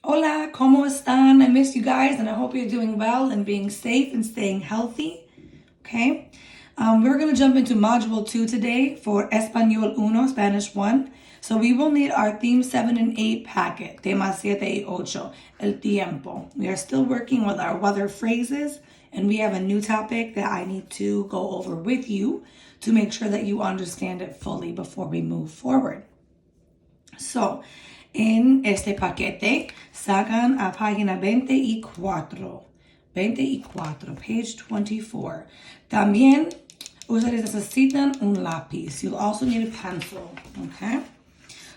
Hola, ¿cómo están? I miss you guys and I hope you're doing well and being safe and staying healthy. Okay? We're going to jump into Module 2 today for Español 1, Spanish 1. So we will need our Theme 7 and 8 packet, Tema 7 y 8, El Tiempo. We are still working with our weather phrases and we have a new topic that I need to go over with you to make sure that you understand it fully before we move forward. So, en este paquete, sacan a página 24. 24, page 24. También, ustedes necesitan un lápiz. You'll also need a pencil, okay?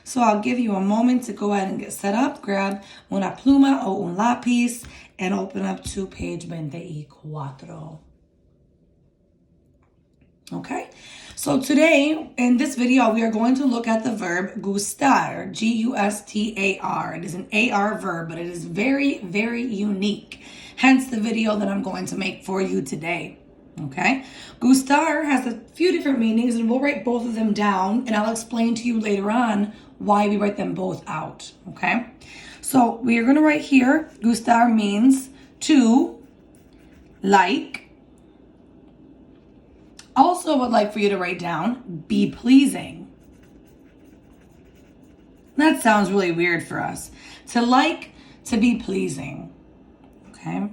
So I'll give you a moment to go ahead and get set up. Grab una pluma o un lápiz and open up to page 24. Okay, so today in this video, we are going to look at the verb gustar, Gustar. It is an AR verb, but it is very, very unique. Hence the video that I'm going to make for you today. Okay, gustar has a few different meanings and we'll write both of them down and I'll explain to you later on why we write them both out. Okay, so we are going to write here, gustar means to, like. Also would like for you to write down, be pleasing. That sounds really weird for us. To like, to be pleasing. Okay?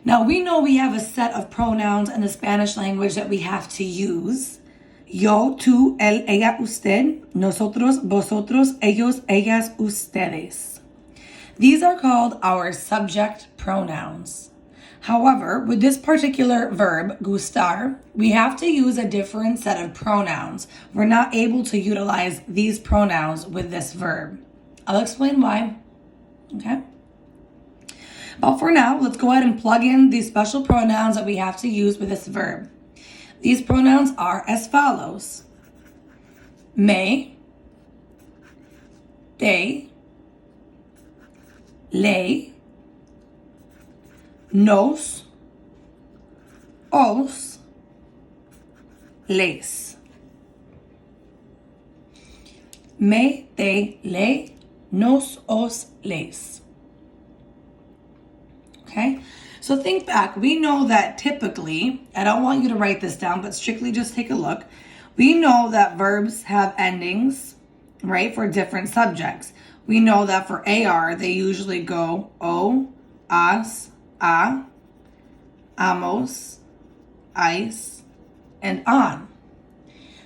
Now we know we have a set of pronouns in the Spanish language that we have to use. Yo, tú, él, ella, usted. Nosotros, vosotros, ellos, ellas, ustedes. These are called our subject pronouns. However, with this particular verb, gustar, we have to use a different set of pronouns. We're not able to utilize these pronouns with this verb. I'll explain why. Okay? But for now, let's go ahead and plug in these special pronouns that we have to use with this verb. These pronouns are as follows. Me, te, le, nos, os, les. Me, te, le, nos, os, les. Okay? So think back. We know that typically, I don't want you to write this down, but strictly just take a look. We know that verbs have endings, right, for different subjects. We know that for AR, they usually go o, as, a, amos, ice, and on.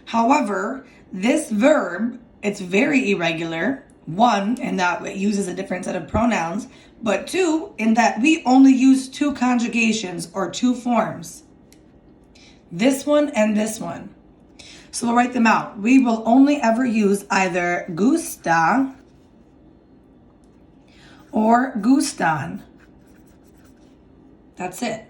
However, this verb, it's very irregular. One, in that it uses a different set of pronouns, but two, in that we only use two conjugations or two forms. This one and this one. So we'll write them out. We will only ever use either gusta or gustan. That's it.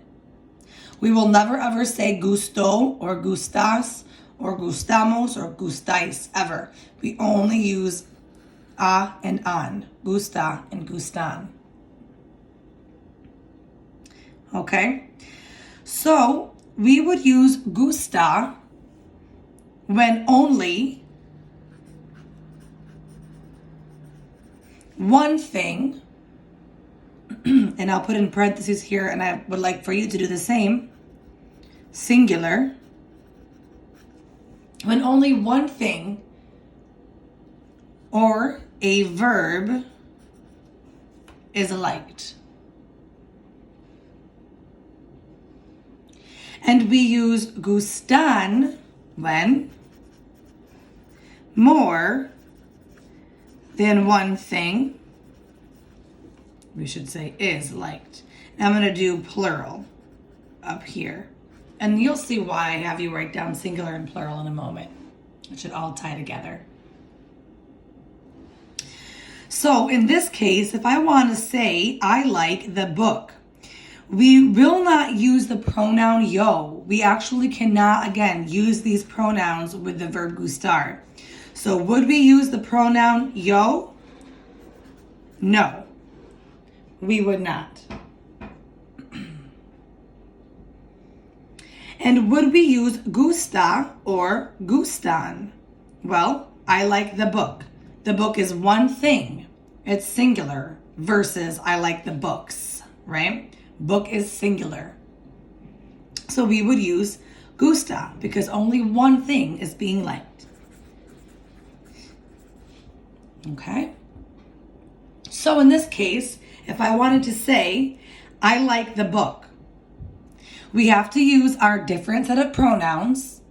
We will never ever say gusto or gustas or gustamos or gustais ever. We only use a and an, gusta and gustan. Okay? So we would use gusta when only one thing, and I'll put in parentheses here, and I would like for you to do the same, singular, when only one thing or a verb is liked. And we use gustan when more than one thing, we should say, is liked. And I'm going to do plural up here. And you'll see why I have you write down singular and plural in a moment. It should all tie together. So in this case, if I want to say, I like the book, we will not use the pronoun yo. We actually cannot, again, use these pronouns with the verb gustar. So would we use the pronoun yo? No, we would not. And would we use gusta or gustan? Well, I like the book. The book is one thing. It's singular versus I like the books, right? Book is singular. So we would use gusta because only one thing is being liked. Okay? So in this case, if I wanted to say, I like the book, we have to use our different set of pronouns,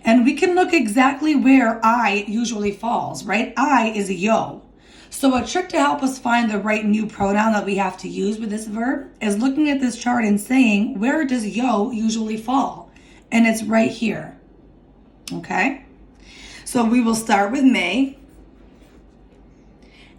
and we can look exactly where I usually falls, right? I is yo. So a trick to help us find the right new pronoun that we have to use with this verb is looking at this chart and saying, where does yo usually fall? And it's right here. Okay? So we will start with me.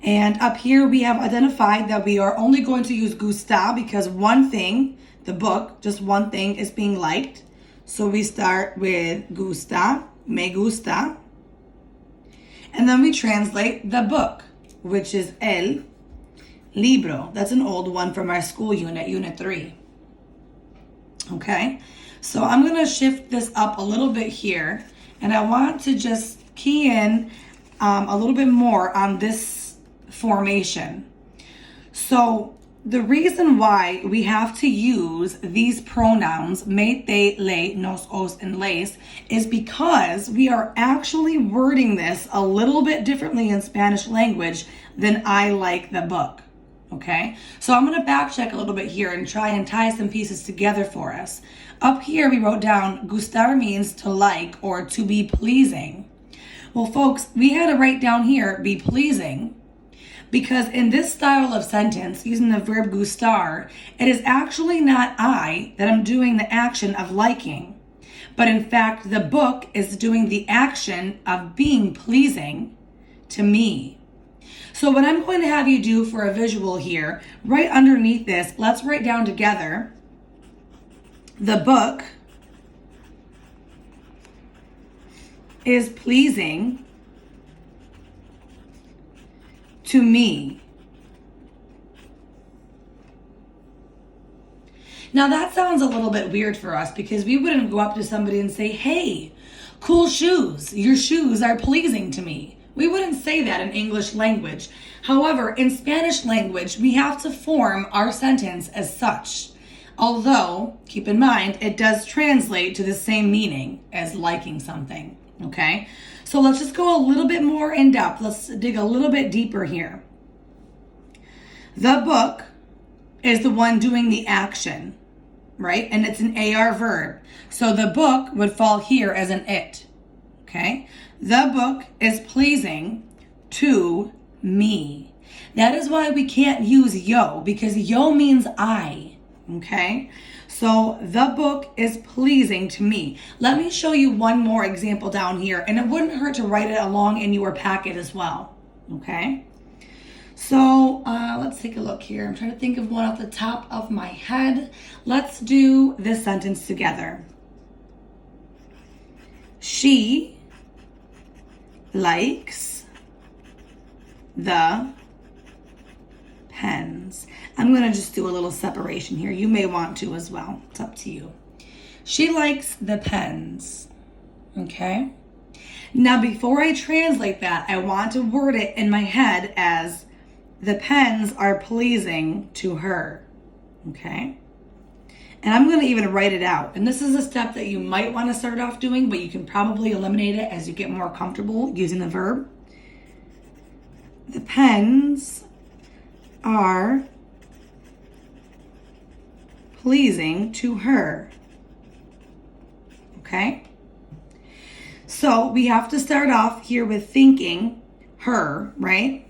And up here we have identified that we are only going to use gusta because one thing, the book, just one thing is being liked. So we start with gusta, me gusta. And then we translate the book, which is el libro. That's an old one from our school unit, unit 3. Okay, so I'm gonna shift this up a little bit here, and I want to just key in a little bit more on this formation. So the reason why we have to use these pronouns, me, te, le, nos, os, and les, is because we are actually wording this a little bit differently in Spanish language than I like the book. Okay, so I'm going to back check a little bit here and try and tie some pieces together for us. Up here we wrote down gustar means to like or to be pleasing. Well, folks, we had to write down here be pleasing, because in this style of sentence, using the verb gustar, it is actually not I that I'm doing the action of liking, but in fact, the book is doing the action of being pleasing to me. So what I'm going to have you do for a visual here, right underneath this, let's write down together, the book is pleasing to me. Now that sounds a little bit weird for us because we wouldn't go up to somebody and say, hey, cool shoes, your shoes are pleasing to me. We wouldn't say that in English language. However, in Spanish language, we have to form our sentence as such. Although, keep in mind, it does translate to the same meaning as liking something, okay? So let's just go a little bit more in depth. Let's dig a little bit deeper here. The book is the one doing the action, right? And it's an AR verb. So the book would fall here as an it, okay? The book is pleasing to me. That is why we can't use yo, because yo means I, okay? So the book is pleasing to me. Let me show you one more example down here, and it wouldn't hurt to write it along in your packet as well, okay? So let's take a look here. I'm trying to think of one off the top of my head. Let's do this sentence together. She likes the pens. I'm going to just do a little separation here. You may want to as well. It's up to you. She likes the pens. Okay? Now, before I translate that, I want to word it in my head as the pens are pleasing to her. Okay? And I'm going to even write it out. And this is a step that you might want to start off doing, but you can probably eliminate it as you get more comfortable using the verb. The pens are pleasing to her. Okay? So we have to start off here with thinking her, right?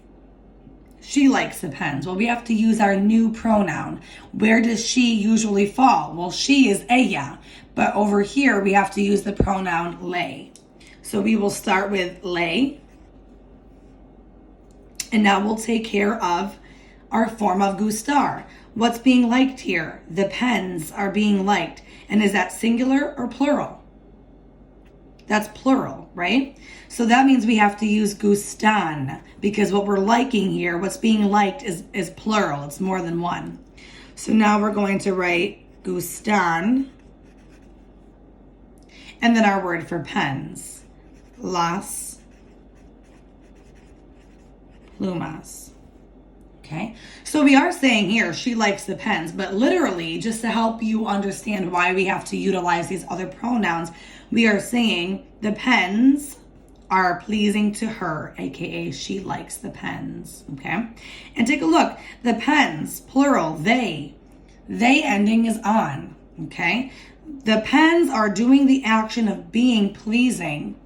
She likes the pens. Well, we have to use our new pronoun. Where does she usually fall? Well, she is ella, but over here we have to use the pronoun le. So we will start with le, and now we'll take care of our form of gustar. What's being liked here? The pens are being liked. And is that singular or plural? That's plural, right? So that means we have to use gustan, because what we're liking here, what's being liked is plural. It's more than one. So now we're going to write gustan, and then our word for pens, las plumas. Okay, so we are saying here she likes the pens, but literally, just to help you understand why we have to utilize these other pronouns, we are saying the pens are pleasing to her, aka she likes the pens. Okay, and take a look. The pens, plural, they ending is on. Okay, the pens are doing the action of being pleasing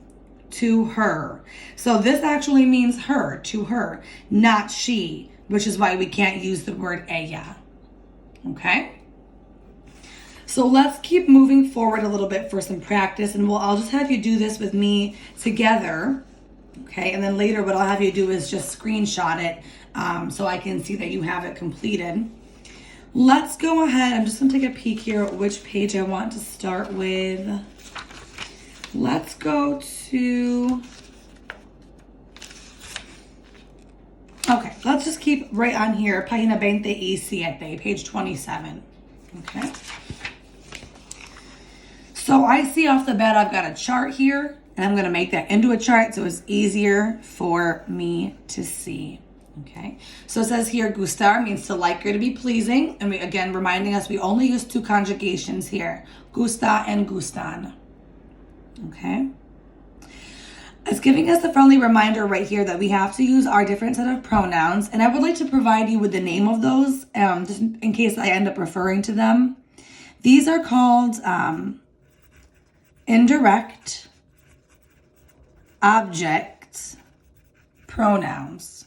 to her. So this actually means her, to her, not she, which is why we can't use the word ella. Okay? So let's keep moving forward a little bit for some practice, and I'll just have you do this with me together. Okay, and then later what I'll have you do is just screenshot it so I can see that you have it completed. Let's go ahead. I'm just going to take a peek here at which page I want to start with. Let's go to... Okay, let's just keep right on here. Página 27, page 27. Okay. So I see off the bat I've got a chart here, and I'm going to make that into a chart so it's easier for me to see. Okay, so it says here, gustar means to like or to be pleasing. And we, again, reminding us we only use two conjugations here, gusta and gustan. Okay. It's giving us a friendly reminder right here that we have to use our different set of pronouns. And I would like to provide you with the name of those, just in case I end up referring to them. These are called indirect object pronouns.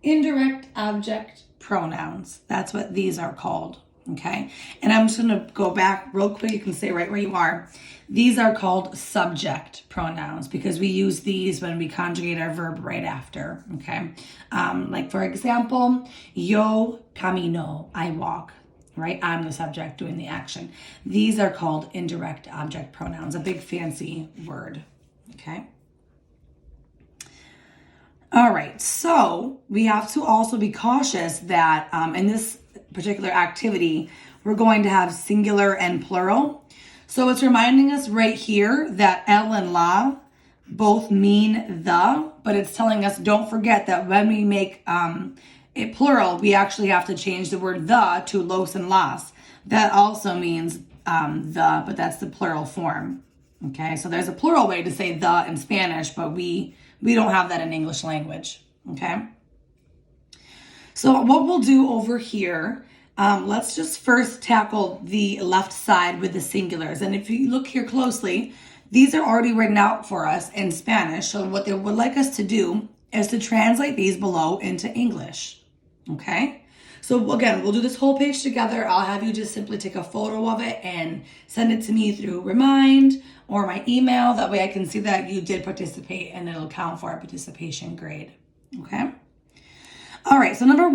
Indirect object pronouns. That's what these are called. Okay. And I'm just going to go back real quick. You can stay right where you are. These are called subject pronouns because we use these when we conjugate our verb right after. Okay. Like for example, yo camino, I walk, right? I'm the subject doing the action. These are called indirect object pronouns, a big fancy word. Okay. All right, so we have to also be cautious that in this particular activity, we're going to have singular and plural. So it's reminding us right here that el and la both mean the, but it's telling us don't forget that when we make it plural, we actually have to change the word the to los and las. That also means the, but that's the plural form. Okay, so there's a plural way to say the in Spanish, but we don't have that in English language, okay? So what we'll do over here, let's just first tackle the left side with the singulars. And if you look here closely, these are already written out for us in Spanish. So what they would like us to do is to translate these below into English, okay? So again, we'll do this whole page together. I'll have you just simply take a photo of it and send it to me through Remind or my email. That way I can see that you did participate and it'll count for our participation grade. Okay? All right, so número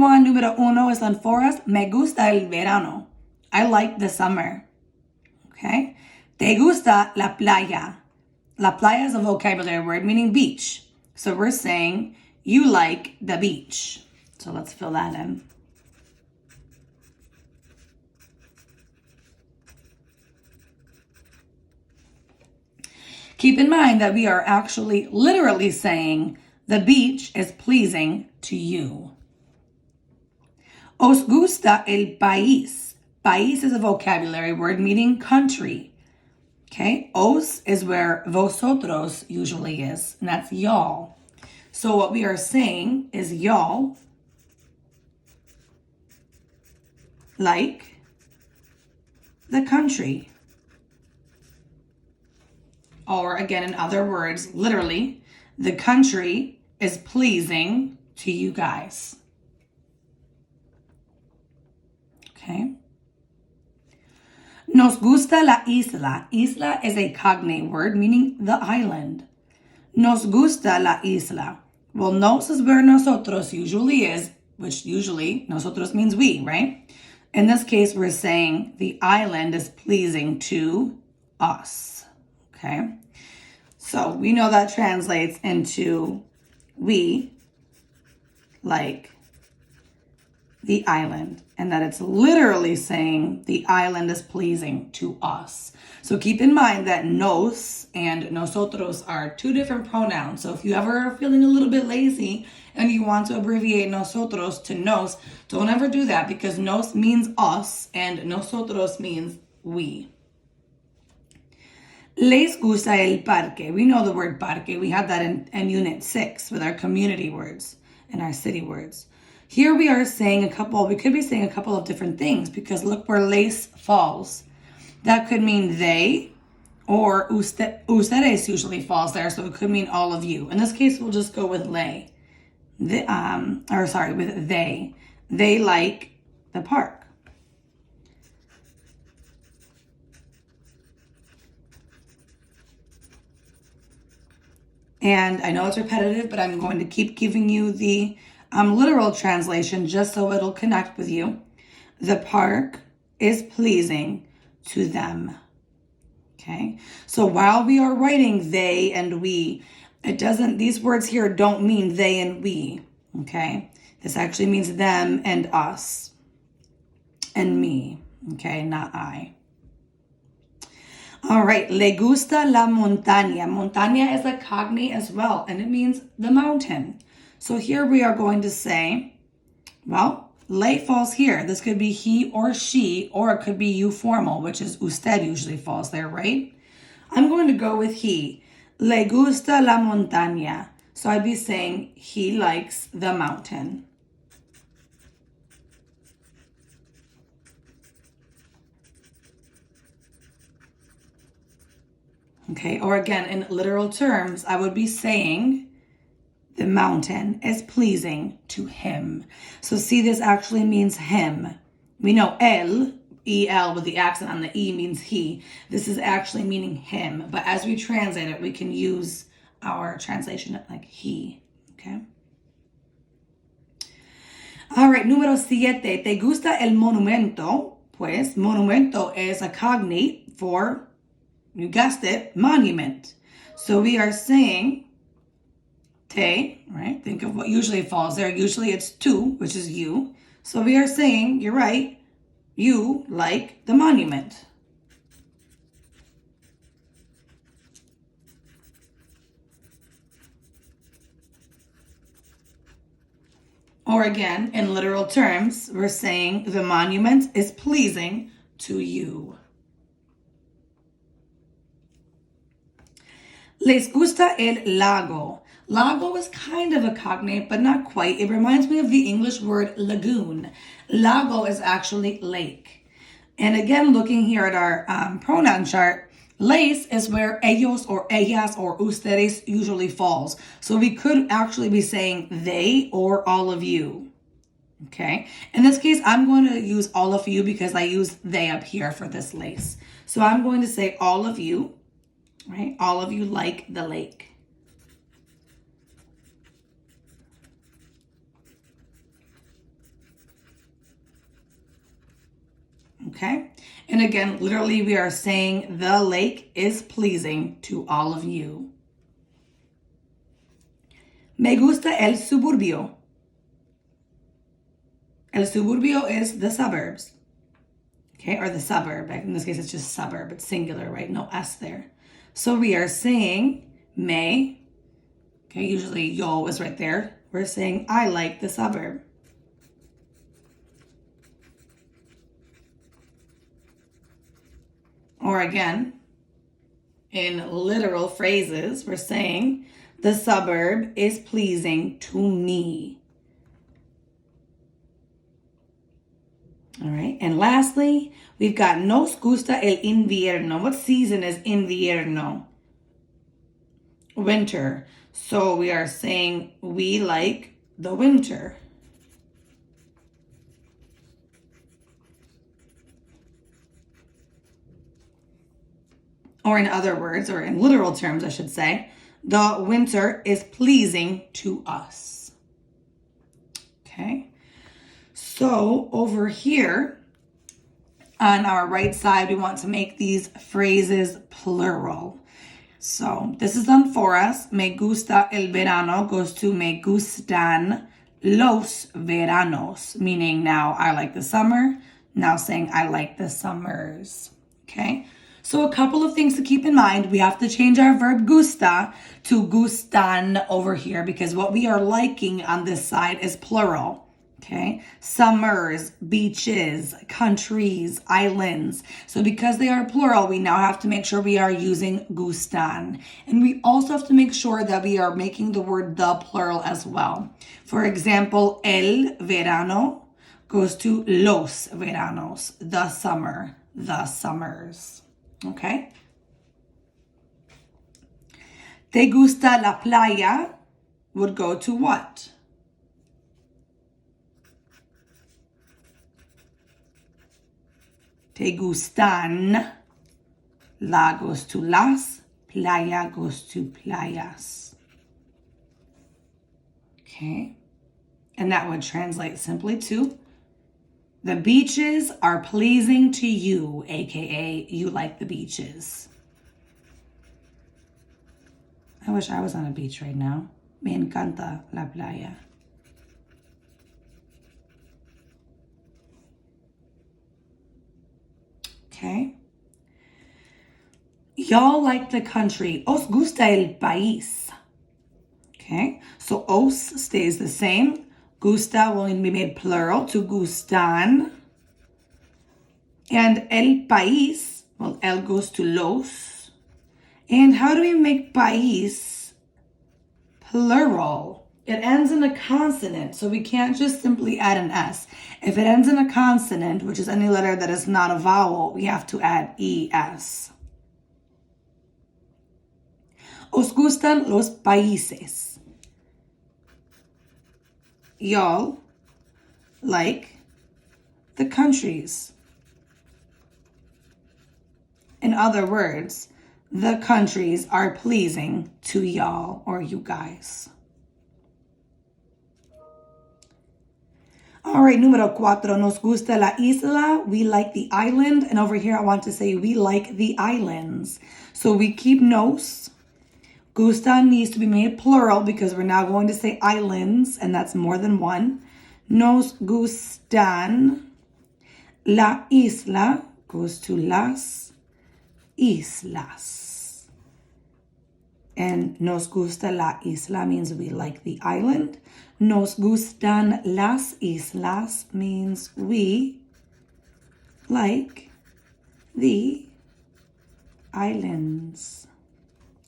uno están for us. Me gusta el verano. I like the summer. Okay? Te gusta la playa. La playa is a vocabulary word meaning beach. So we're saying you like the beach. So let's fill that in. Keep in mind that we are actually literally saying the beach is pleasing to you. Os gusta el país. País is a vocabulary word meaning country. Okay, os is where vosotros usually is, and that's y'all. So what we are saying is y'all like the country. Or again, in other words, literally, the country is pleasing to you guys. Okay. Nos gusta la isla. Isla is a cognate word meaning the island. Nos gusta la isla. Well, nos is where nosotros usually is, which usually nosotros means we, right? In this case, we're saying the island is pleasing to us. Okay, so we know that translates into we like the island, and that it's literally saying the island is pleasing to us. So keep in mind that nos and nosotros are two different pronouns. So if you ever are feeling a little bit lazy and you want to abbreviate nosotros to nos, don't ever do that, because nos means us and nosotros means we. Les gusta el parque. We know the word parque. We had that in Unit 6 with our community words and our city words. Here we are saying we could be saying a couple of different things, because look where les falls. That could mean they, or ustedes usually falls there, so it could mean all of you. In this case, we'll just go with with they. They like the park. And I know it's repetitive, but I'm going to keep giving you the literal translation just so it'll connect with you. The park is pleasing to them. Okay? So while we are writing they and we, these words here don't mean they and we. Okay? This actually means them and us and me. Okay? Not I. All right, le gusta la montaña. Montaña is a cognate as well, and it means the mountain. So here we are going to say, well, le falls here. This could be he or she, or it could be you formal, which is usted usually falls there, right? I'm going to go with he. Le gusta la montaña. So I'd be saying he likes the mountain. Okay, or again, in literal terms, I would be saying the mountain is pleasing to him. So see, this actually means him. We know E-L with the accent on the E means he. This is actually meaning him. But as we translate it, we can use our translation like he. Okay? All right, número 7. ¿Te gusta el monumento? Pues, monumento is a cognate for, you guessed it, monument. So we are saying te, right? Think of what usually falls there. Usually it's tu, which is you. So we are saying, you're right, you like the monument. Or again, in literal terms, we're saying the monument is pleasing to you. Les gusta el lago. Lago is kind of a cognate, but not quite. It reminds me of the English word lagoon. Lago is actually lake. And again, looking here at our pronoun chart, les is where ellos or ellas or ustedes usually falls. So we could actually be saying they or all of you. Okay? In this case, I'm going to use all of you because I use they up here for this les. So I'm going to say all of you. Right? All of you like the lake. Okay? And again, literally we are saying the lake is pleasing to all of you. Me gusta el suburbio. El suburbio is the suburbs. Okay? Or the suburb. In this case, it's just suburb. It's singular, right? No S there. So we are saying me, okay, usually yo is right there. We're saying I like the suburb. Or again, in literal phrases, we're saying the suburb is pleasing to me. All right, and lastly, we've got nos gusta el invierno. What season is invierno? Winter. So we are saying we like the winter. Or in other words, or in literal terms, I should say, the winter is pleasing to us. Okay. So over here on our right side, we want to make these phrases plural. So this is done for us. Me gusta el verano goes to me gustan los veranos, meaning now I like the summer, now saying I like the summers. Okay? So a couple of things to keep in mind. We have to change our verb gusta to gustan over here because what we are liking on this side is plural. Okay? Summers, beaches, countries, islands. So because they are plural, we now have to make sure we are using gustan. And we also have to make sure that we are making the word the plural as well. For example, el verano goes to los veranos, the summer, the summers. Okay? Te gusta la playa would go to what? Te gustan. La goes to las. Playa goes to playas. Okay? And that would translate simply to the beaches are pleasing to you, aka you like the beaches. I wish I was on a beach right now. Me encanta la playa. Okay. Y'all like the country. Os gusta el país. Okay. So os stays the same. Gusta will be made plural to gustan. And el país, well, el goes to los. And how do we make país plural? It ends in a consonant, so we can't just simply add an S. If it ends in a consonant, which is any letter that is not a vowel, we have to add ES. Os gustan los países. Y'all like the countries. In other words, the countries are pleasing to y'all or you guys. All right, número 4. Nos gusta la isla. We like the island. And over here, I want to say we like the islands. So we keep nos. Gusta needs to be made plural because we're now going to say islands, and that's more than one. Nos gustan. La isla goes to las islas. And nos gusta la isla means we like the island. Nos gustan las islas means we like the islands.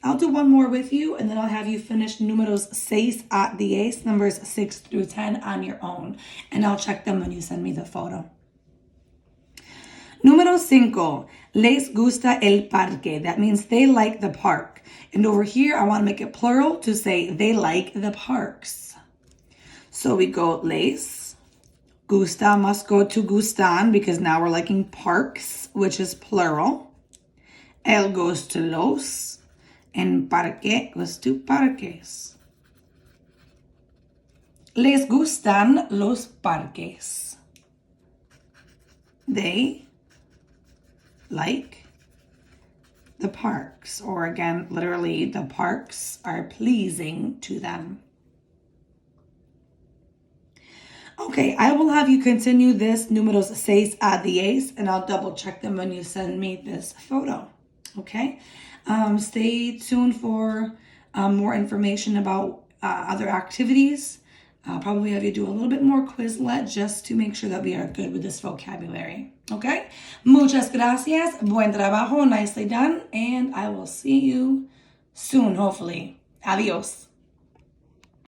I'll do one more with you, and then I'll have you finish números 6 a 10, numbers 6 through 10 on your own. And I'll check them when you send me the photo. Número 5, les gusta el parque. That means they like the park. And over here, I want to make it plural to say they like the parks. So we go les. Gusta must go to gustan because now we're liking parks, which is plural. El goes to los. And parque goes to parques. Les gustan los parques. They like the parks. Or again, literally, the parks are pleasing to them. Okay, I will have you continue this números 6 a 10, and I'll double check them when you send me this photo. Okay? Stay tuned for more information about other activities. I'll probably have you do a little bit more Quizlet just to make sure that we are good with this vocabulary. Okay? Muchas gracias. Buen trabajo. Nicely done. And I will see you soon, hopefully. Adios.